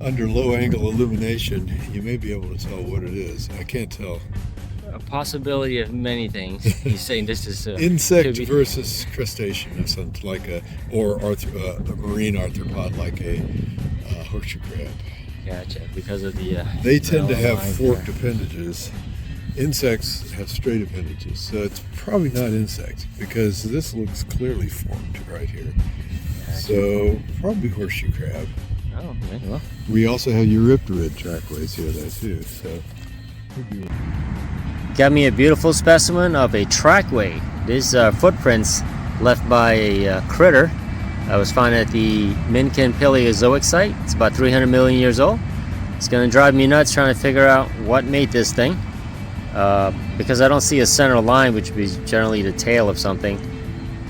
under low angle illumination, you may be able to tell what it is. I can't tell. A possibility of many things. He's saying this is insect versus crustacean, or something like a marine arthropod like a horseshoe crab. Gotcha. Because of the they tend to have forked appendages. Insects have straight appendages, so it's probably not insects because this looks clearly formed right here. Gotcha. So probably horseshoe crab. Oh, okay, well. We also have Eurypterid trackways here though too. So got me a beautiful specimen of a trackway. These footprints left by a critter. I was found at the Minkin Paleozoic site. It's about 300 million years old. It's going to drive me nuts trying to figure out what made this thing. Because I don't see a center line, which would be generally the tail of something.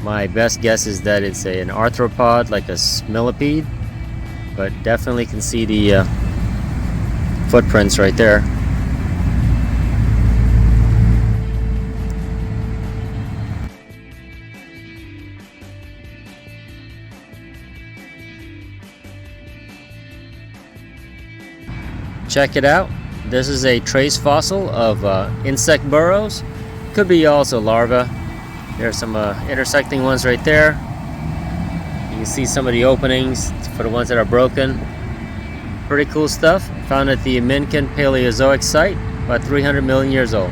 My best guess is that it's an arthropod, like a millipede, but definitely can see the footprints right there. Check it out. This is a trace fossil of insect burrows. Could be also larvae. There's some intersecting ones right there. You can see some of the openings for the ones that are broken. Pretty cool stuff. Found at the Minkin Paleozoic site, about 300 million years old.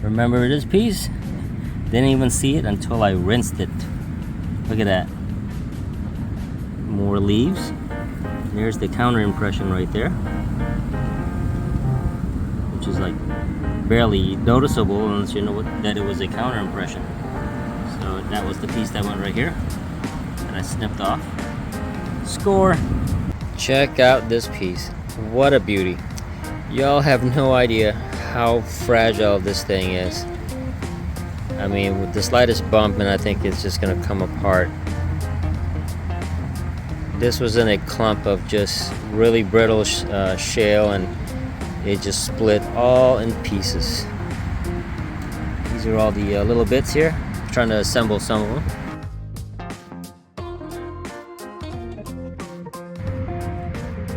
Remember this piece? Didn't even see it until I rinsed it. Look at that. More leaves. There's the counter impression right there, which is like barely noticeable unless you know that it was a counter impression. So that was the piece that went right here that I snipped off. Score! Check out this piece. What a beauty. Y'all have no idea how fragile this thing is. I mean, with the slightest bump and I think it's just gonna come apart. This was in a clump of just really brittle shale, and it just split all in pieces. These are all the little bits here. I'm trying to assemble some of them.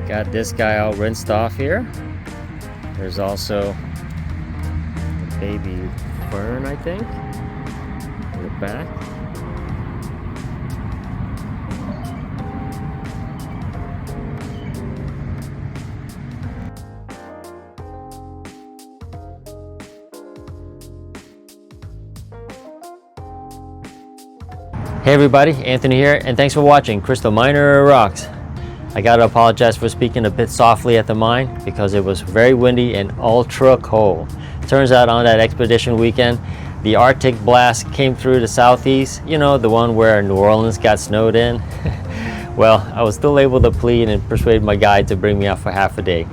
Got this guy all rinsed off here. There's also baby fern, I think, in the back. Hey everybody, Anthony here, and thanks for watching Crystal Miner Rocks. I gotta apologize for speaking a bit softly at the mine because it was very windy and ultra cold. Turns out on that expedition weekend, the Arctic blast came through the southeast, you know, the one where New Orleans got snowed in. Well, I was still able to plead and persuade my guide to bring me out for half a day.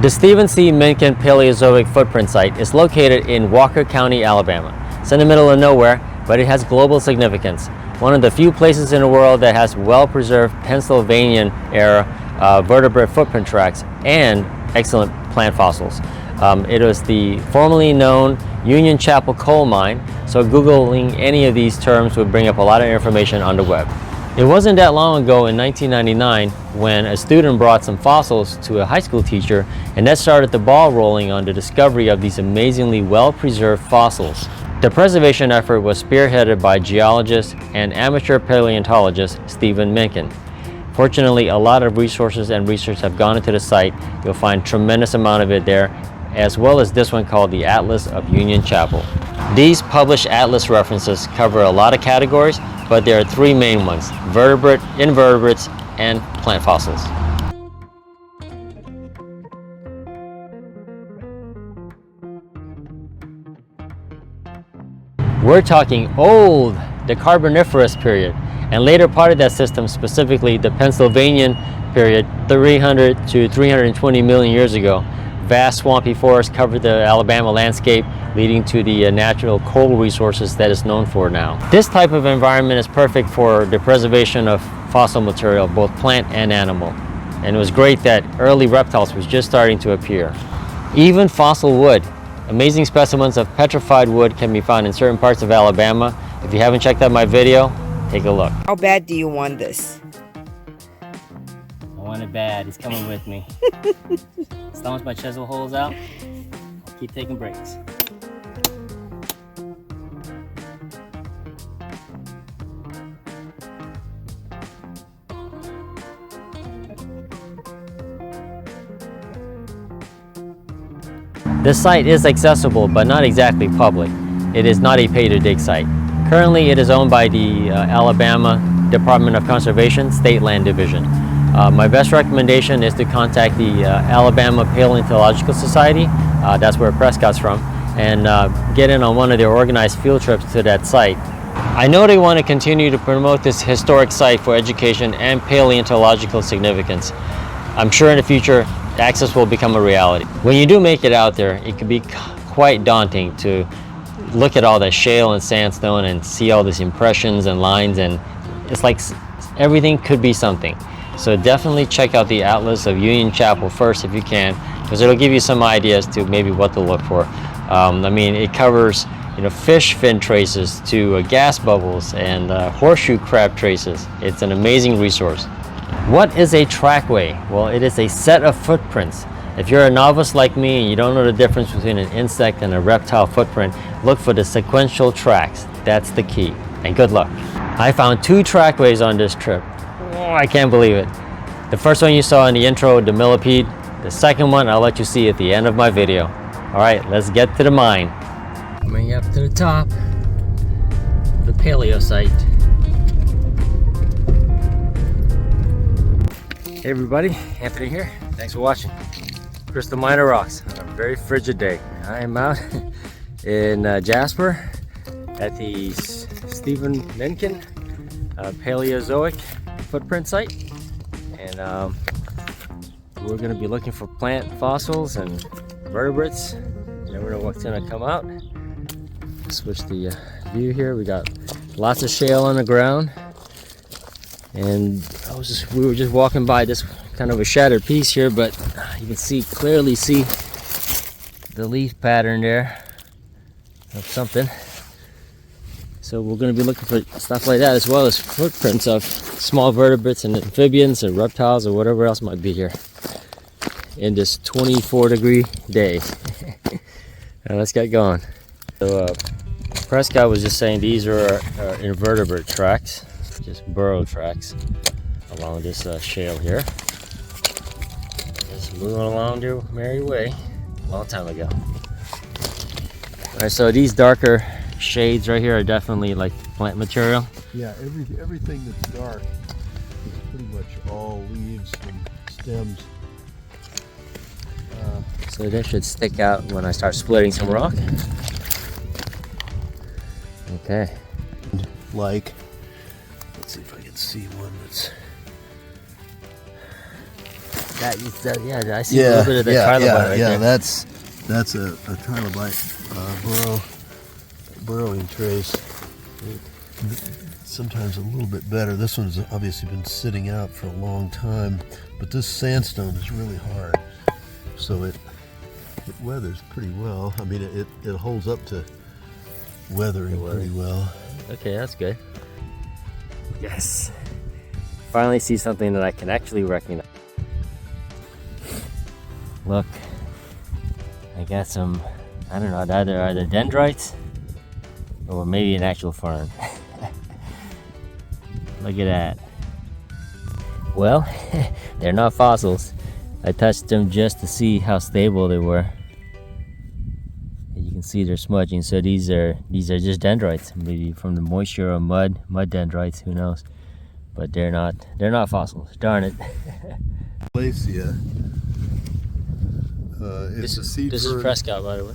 The Stephen C. Minkin Paleozoic footprint site is located in Walker County, Alabama. It's in the middle of nowhere, but it has global significance. One of the few places in the world that has well-preserved Pennsylvanian-era vertebrate footprint tracks and excellent plant fossils. It was the formerly known Union Chapel coal mine, so Googling any of these terms would bring up a lot of information on the web. It wasn't that long ago in 1999 when a student brought some fossils to a high school teacher, and that started the ball rolling on the discovery of these amazingly well-preserved fossils. The preservation effort was spearheaded by geologist and amateur paleontologist Stephen Minkin. Fortunately, a lot of resources and research have gone into the site. You'll find a tremendous amount of it there, as well as this one called the Atlas of Union Chapel. These published atlas references cover a lot of categories, but there are three main ones: vertebrate, invertebrates, and plant fossils. We're talking old, the Carboniferous period, and later part of that system, specifically the Pennsylvanian period, 300 to 320 million years ago. Vast swampy forests covered the Alabama landscape, leading to the natural coal resources that it's known for now. This type of environment is perfect for the preservation of fossil material, both plant and animal. And it was great that early reptiles was just starting to appear. Even fossil wood. Amazing specimens of petrified wood can be found in certain parts of Alabama. If you haven't checked out my video, take a look. How bad do you want this? I want it bad. He's coming with me. As long as my chisel holds out, I'll keep taking breaks. This site is accessible, but not exactly public. It is not a pay-to-dig site. Currently, it is owned by the Alabama Department of Conservation State Land Division. My best recommendation is to contact the Alabama Paleontological Society, that's where Prescott's from, and get in on one of their organized field trips to that site. I know they want to continue to promote this historic site for education and paleontological significance. I'm sure in the future, access will become a reality. When you do make it out there, it can be quite daunting to look at all that shale and sandstone and see all these impressions and lines, and it's like everything could be something. So definitely check out the Atlas of Union Chapel first if you can, because it'll give you some ideas to maybe what to look for. I mean, it covers fish fin traces to gas bubbles and horseshoe crab traces. It's an amazing resource. What is a trackway? Well, it is a set of footprints. If you're a novice like me and you don't know the difference between an insect and a reptile footprint, look for the sequential tracks. That's the key. And good luck. I found 2 trackways on this trip. Oh, I can't believe it. The first one you saw in the intro, the millipede. The second one I'll let you see at the end of my video. All right, let's get to the mine. Coming up to the top, the Paleozoic. Hey everybody, Anthony here. Thanks for watching. Crystal Miner Rocks on a very frigid day. I am out in Jasper at the Stephen Minkin Paleozoic footprint site, and we're going to be looking for plant fossils and vertebrates. You never know what's going to come out. Switch the view here. We got lots of shale on the ground, and we were just walking by this kind of a shattered piece here, but you can clearly see the leaf pattern there of something. So we're going to be looking for stuff like that, as well as footprints of small vertebrates and amphibians or reptiles or whatever else might be here in this 24-degree day. Now let's get going. So Prescott was just saying these are invertebrate tracks, just burrow tracks along this shale here. Just moving along their merry way a long time ago. Alright, so these darker shades right here are definitely like plant material. Yeah, everything that's dark is pretty much all leaves and stems. So that should stick out when I start splitting some rock. Okay. Like, let's see if I can see one that's... Yeah, I see a little bit of the trilobite right there. That's a trilobite burrowing trace. Sometimes a little bit better. This one's obviously been sitting out for a long time, but this sandstone is really hard, so it weathers pretty well. I mean, it holds up to weathering pretty well. Okay, that's good. Yes. Finally see something that I can actually recognize. Look, I got some, I don't know, either dendrites or maybe an actual fern. Look at that. Well, they're not fossils. I touched them just to see how stable they were. And you can see they're smudging, so these are just dendrites, maybe from the moisture or mud dendrites, who knows. but they're not fossils. Darn it. Glacia. It's a seed This fern. is Prescott, by the way.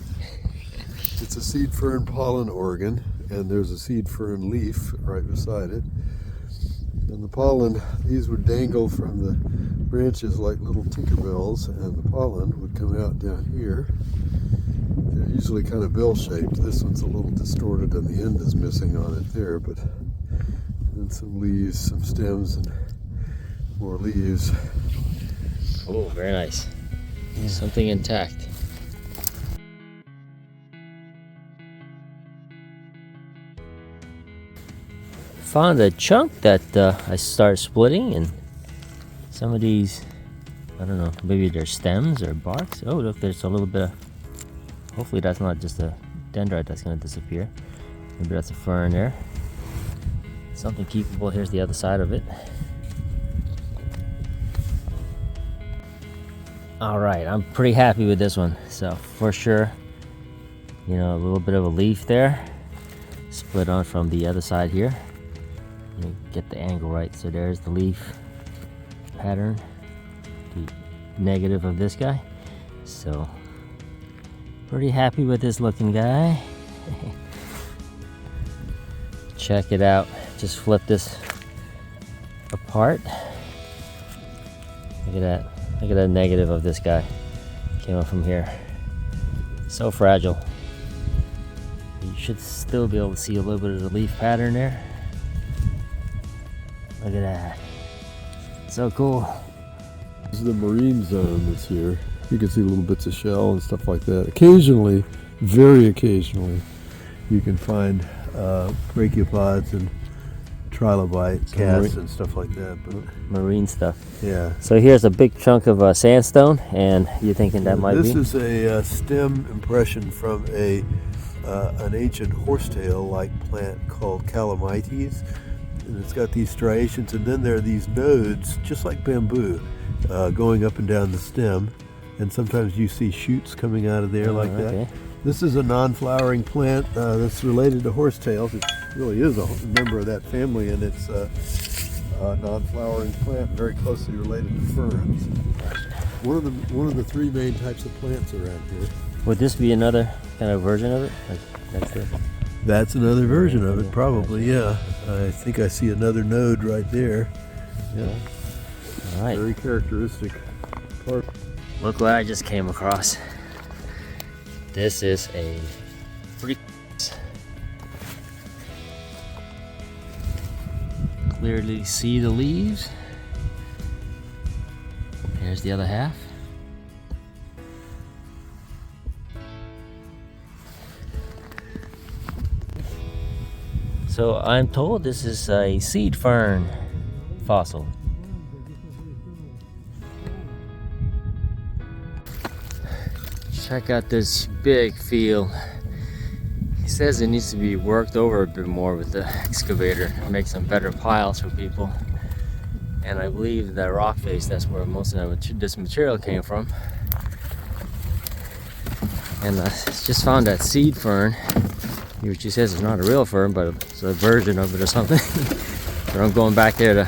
It's a seed fern pollen organ, and there's a seed fern leaf right beside it. And the pollen, these would dangle from the branches like little tinkerbells, and the pollen would come out down here. They're usually kind of bell-shaped. This one's a little distorted and the end is missing on it there, but then some leaves, some stems, and more leaves. Oh, very nice. Something intact. Found a chunk that I started splitting, and some of these, I don't know, maybe they're stems or barks. Oh, look, there's a little bit of, hopefully that's not just a dendrite that's going to disappear. Maybe that's a fern there. Something keepable. Here's the other side of it. All right, I'm pretty happy with this one. So for sure, you know, a little bit of a leaf there, split on from the other side here. You get the angle right. So there's the leaf pattern, the negative of this guy. So pretty happy with this looking guy. Check it out. Just flip this apart. Look at that. Look at that negative of this guy. Came up from here. So fragile. You should still be able to see a little bit of the leaf pattern there. Look at that. So cool. This is the marine zone that's here. You can see little bits of shell and stuff like that. Occasionally, very occasionally, you can find brachiopods and trilobite cats and stuff like that. But marine stuff. yeah. So here's a big chunk of sandstone, and you're thinking that might be? This is a stem impression from an ancient horsetail-like plant called Calamites. And it's got these striations, and then there are these nodes, just like bamboo, going up and down the stem. And sometimes you see shoots coming out of there like that. This is a non-flowering plant that's related to horsetails. It really is a member of that family, and it's a non-flowering plant, very closely related to ferns. One of the three main types of plants around here. Would this be another kind of version of it? Like that's it? That's another version of it, probably, yeah. I think I see another node right there. Yeah. All right. Very characteristic part. Look what I just came across. This is a pretty clearly see the leaves. Here's the other half. So I'm told this is a seed fern fossil. Check out this big field. He says it needs to be worked over a bit more with the excavator, make some better piles for people. And I believe that rock face, that's where most of this material came from. And I just found that seed fern, which he says is not a real fern, but it's a version of it or something. But I'm going back there to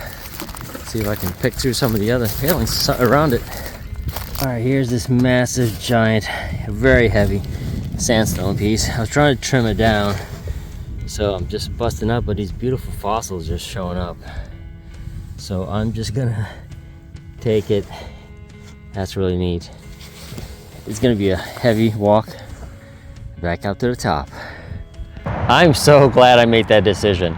see if I can pick through some of the other palings around it. All right, here's this massive, giant, very heavy sandstone piece. I was trying to trim it down, so I'm just busting up, but these beautiful fossils just showing up. So I'm just gonna take it. That's really neat. It's gonna be a heavy walk back up to the top. I'm so glad I made that decision.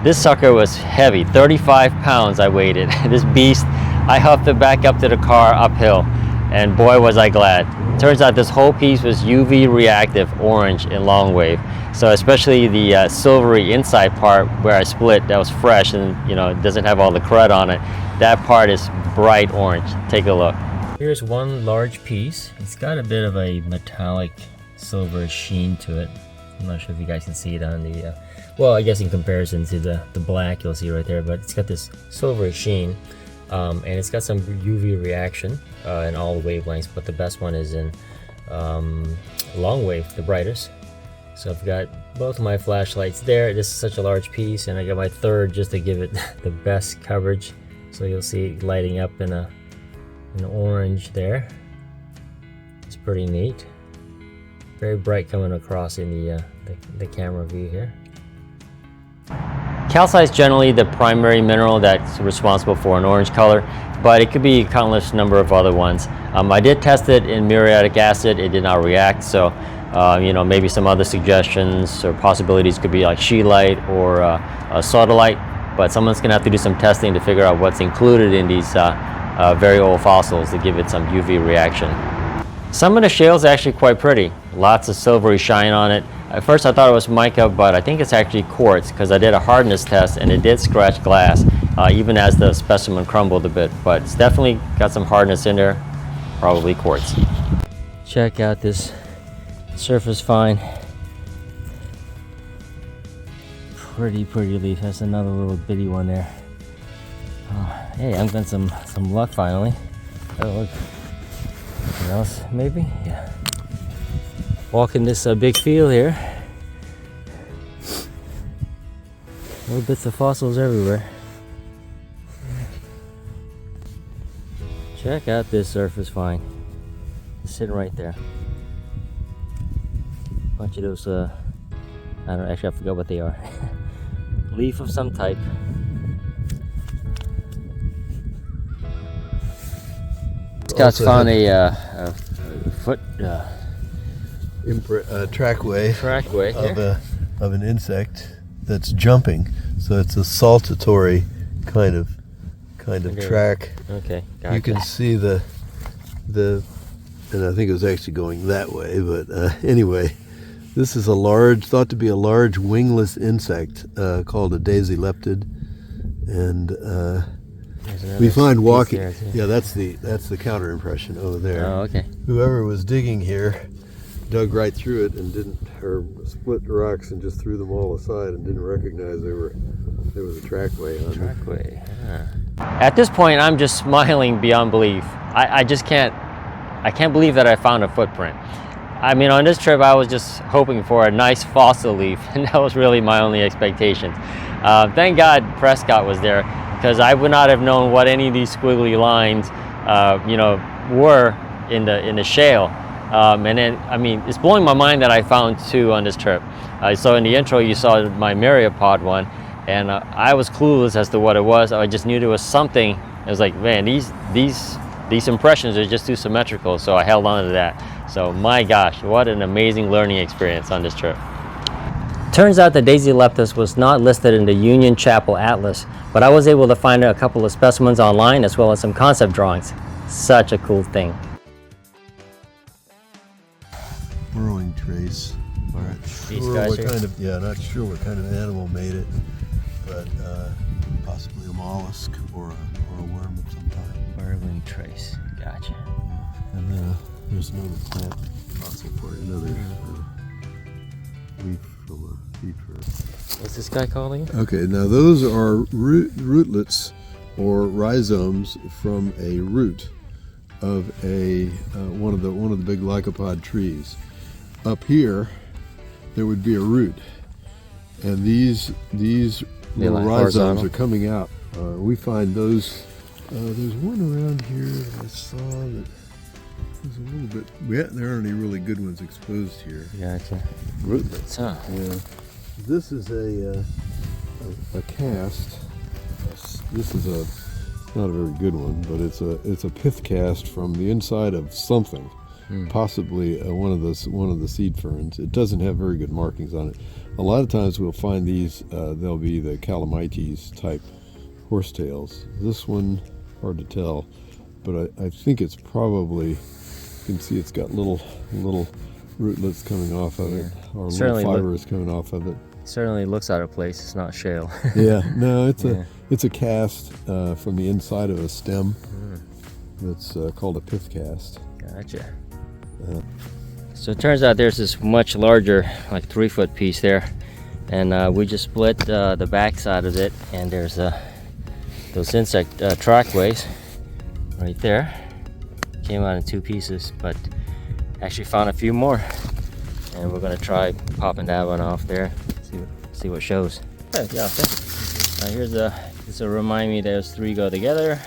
This sucker was heavy, 35 pounds I weighed it. This beast, I huffed it back up to the car uphill, and boy was I glad. Turns out this whole piece was UV reactive orange in long wave. So especially the silvery inside part where I split, that was fresh and it doesn't have all the crud on it. That part is bright orange. Take a look. Here's one large piece. It's got a bit of a metallic silver sheen to it. I'm not sure if you guys can see it on the, well, I guess in comparison to the black you'll see right there, but it's got this silver sheen. And it's got some UV reaction in all the wavelengths, but the best one is in long wave, the brightest. So I've got both of my flashlights there. This is such a large piece, and I got my third just to give it the best coverage. So you'll see it lighting up in an orange there. It's pretty neat. Very bright coming across in the camera view here. Calcite is generally the primary mineral that's responsible for an orange color, but it could be a countless number of other ones. I did test it in muriatic acid. It did not react, so you know, maybe some other suggestions or possibilities could be like scheelite or sodalite, but someone's gonna have to do some testing to figure out what's included in these very old fossils to give it some UV reaction. Some of the shale is actually quite pretty. Lots of silvery shine on it. At first I thought it was mica, but I think it's actually quartz because I did a hardness test and it did scratch glass, even as the specimen crumbled a bit, but it's definitely got some hardness in there, probably quartz. Check out this surface fine. Pretty leaf. That's another little bitty one there. Oh, hey, I'm getting some luck finally. Oh, look. Anything else, maybe? Yeah. Walking this big field here. Little bits of fossils everywhere. Check out this surface fine. It's sitting right there. Bunch of those, I don't know, actually I forgot what they are. Leaf of some type. Scott's found a foot trackway of an insect that's jumping. So it's a saltatory kind of track. Okay, gotcha. You can see the and I think it was actually going that way, but anyway, this is thought to be a large wingless insect called a daisy-leptid, and we find walking. Yeah, that's the counter impression over there. Oh, okay. Whoever was digging here dug right through it and split the rocks and just threw them all aside and didn't recognize there was a trackway on them. Trackway. At this point, I'm just smiling beyond belief. I can't believe that I found a footprint. I mean, on this trip, I was just hoping for a nice fossil leaf, and that was really my only expectation. Thank God Prescott was there, because I would not have known what any of these squiggly lines, you know, were in the shale. And then, I mean, it's blowing my mind that I found two on this trip. So in the intro, you saw my myriapod one, and I was clueless as to what it was. I just knew there was something. I was like, man, these impressions are just too symmetrical, so I held on to that. So my gosh, what an amazing learning experience on this trip. Turns out the daisy-leptis was not listed in the Union Chapel Atlas, but I was able to find a couple of specimens online as well as some concept drawings. Such a cool thing. Burrowing trace. Not These sure guys what here? not sure what kind of animal made it, but possibly a mollusk or a worm of some type. Burrowing trace. Gotcha. And then there's another plant fossil for another leaf from a tree trunk. What's this guy called again? Okay, now those are rootlets or rhizomes from a root of one of the big lycopod trees. Up here, there would be a root, and these little rhizomes are coming out. We find those. There's one around here that I saw that was a little bit. There aren't any really good ones exposed here. Gotcha. Rootlets. Huh. Yeah. This is a cast. This is not a very good one, but it's a pith cast from the inside of something, possibly one of the seed ferns. It doesn't have very good markings on it. A lot of times we'll find these. They'll be the calamites type horsetails. This one, hard to tell, but I think it's probably. You can see it's got little rootlets coming off of it, or little fibers coming off of it. Certainly looks out of place. It's not shale. Yeah, no, it's a cast from the inside of a stem. That's called a pith cast. Gotcha. So it turns out there's this much larger, like 3-foot piece there, and we just split the back side of it, and there's those insect trackways right there. Came out in 2 pieces, but actually found a few more. and we're gonna try popping that one off there. See what shows. Yeah. Here's this will remind me those three go together.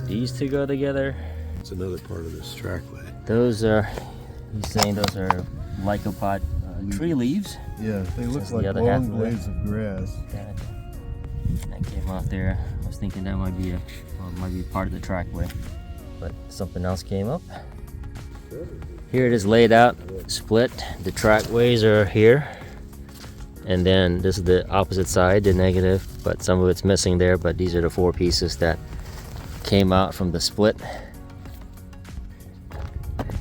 These two go together. It's another part of this trackway. Those are, he's saying those are lycopod tree leaves. Yeah, they look That's like the other half long of blades of grass. That came off there. I was thinking that might be part of the trackway, but something else came up. Here it is laid out, split. The trackways are here, and then this is the opposite side, the negative, but some of it's missing there. But these are the 4 pieces that came out from the split.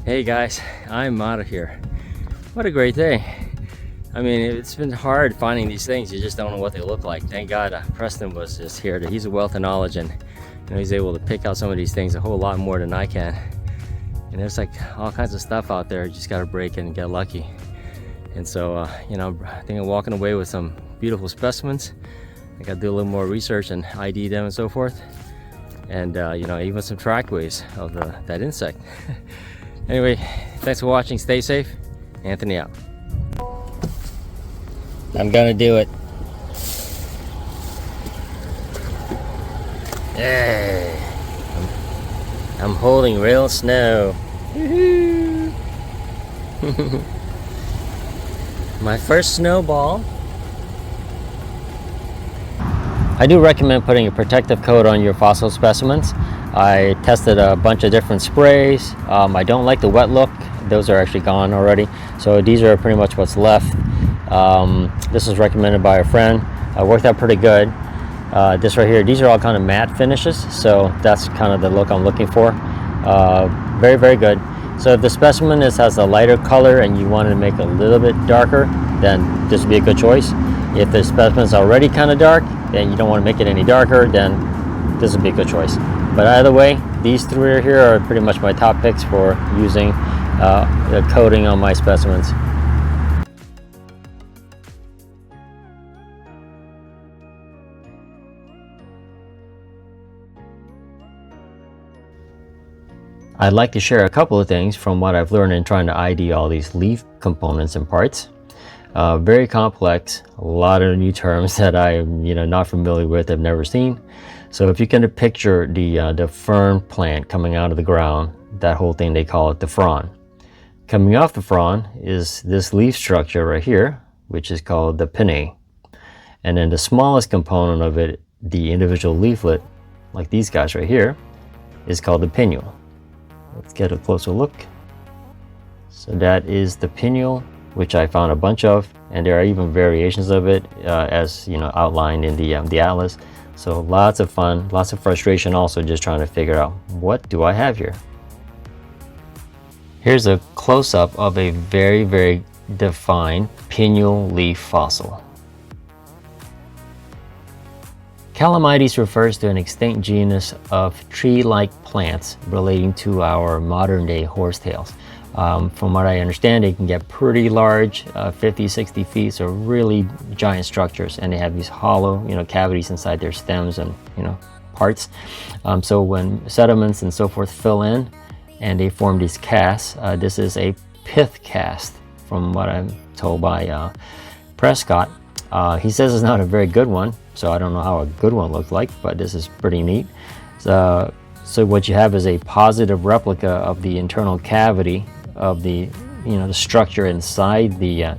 Hey guys, I'm out of here. What a great day. I mean, it's been hard finding these things. You just don't know what they look like. Thank God Preston was just here. He's a wealth of knowledge, and he's able to pick out some of these things a whole lot more than I can. And there's like all kinds of stuff out there. You just got to break and get lucky. And so, I think I'm walking away with some beautiful specimens. I got to do a little more research and ID them and so forth. And, even some trackways of that insect. Anyway, thanks for watching. Stay safe. Anthony out. I'm gonna do it. Hey, I'm holding real snow. My first snowball. I do recommend putting a protective coat on your fossil specimens. I tested a bunch of different sprays. I don't like the wet look. Those are actually gone already. So these are pretty much what's left. This was recommended by a friend. Worked out pretty good. This right here, these are all kind of matte finishes. So that's kind of the look I'm looking for. Very, very good. So if the specimen has a lighter color and you want to make it a little bit darker, then this would be a good choice. If the specimen is already kind of dark, then you don't want to make it any darker, then this would be a good choice. But either way, these 3 here are pretty much my top picks for using the coating on my specimens. I'd like to share a couple of things from what I've learned in trying to ID all these leaf components and parts. Very complex, a lot of new terms that I'm not familiar with, I've never seen. So if you can picture the fern plant coming out of the ground, that whole thing, they call it the frond. Coming off the frond is this leaf structure right here, which is called the pinnae. And then the smallest component of it, the individual leaflet, like these guys right here, is called the pinule. Let's get a closer look. So that is the pinule, which I found a bunch of, and there are even variations of it as outlined in the atlas. So lots of fun, lots of frustration also just trying to figure out, what do I have here? Here's a close-up of a very, very defined pinule leaf fossil. Calamites refers to an extinct genus of tree-like plants relating to our modern-day horsetails. From what I understand, they can get pretty large, 50, 60 feet, so really giant structures, and they have these hollow, cavities inside their stems and, parts. So when sediments and so forth fill in and they form these casts, this is a pith cast, from what I'm told by Prescott. He says it's not a very good one, so I don't know how a good one looks like, but this is pretty neat. So what you have is a positive replica of the internal cavity of the the structure inside the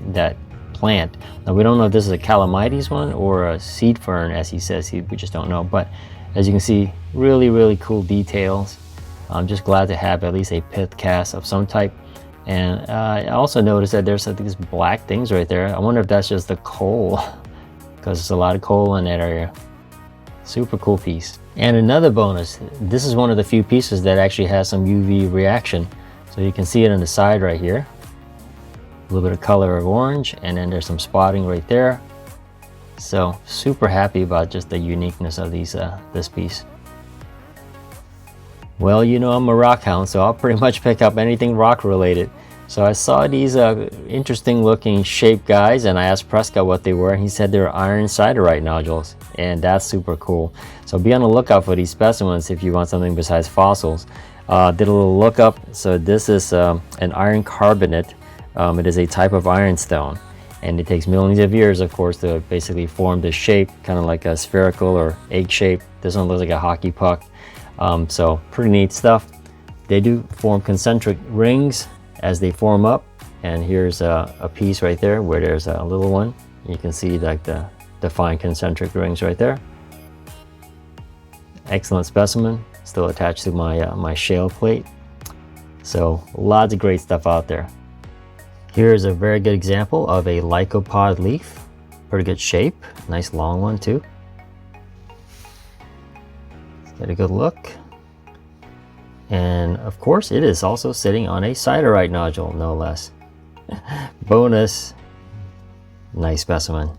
that plant. Now we don't know if this is a Calamites one or a seed fern, as he says. We just don't know. But as you can see, really, really cool details. I'm just glad to have at least a pith cast of some type. And I also noticed that there's these black things right there. I wonder if that's just the coal, because there's a lot of coal in that area. Super cool piece. And another bonus, this is one of the few pieces that actually has some UV reaction. So you can see it on the side right here. A little bit of color of orange, and then there's some spotting right there. So super happy about just the uniqueness of these this piece. Well, I'm a rock hound, so I'll pretty much pick up anything rock related. So I saw these interesting looking shaped guys, and I asked Prescott what they were, and he said they're iron siderite nodules, and that's super cool. So be on the lookout for these specimens if you want something besides fossils. Did a little lookup. So this is an iron carbonate It is a type of ironstone, and it takes millions of years, of course, to basically form this shape, kind of like a spherical or egg shape. This one looks like a hockey puck. So pretty neat stuff. They do form concentric rings as they form up, and here's a piece right there where there's a little one. You can see like the defined concentric rings right there. Excellent specimen, still attached to my shale plate. So lots of great stuff out there. Here's a very good example of a lycopod leaf. Pretty good shape, nice long one too. Let's get a good look. And of course it is also sitting on a siderite nodule, no less. Bonus. Nice specimen.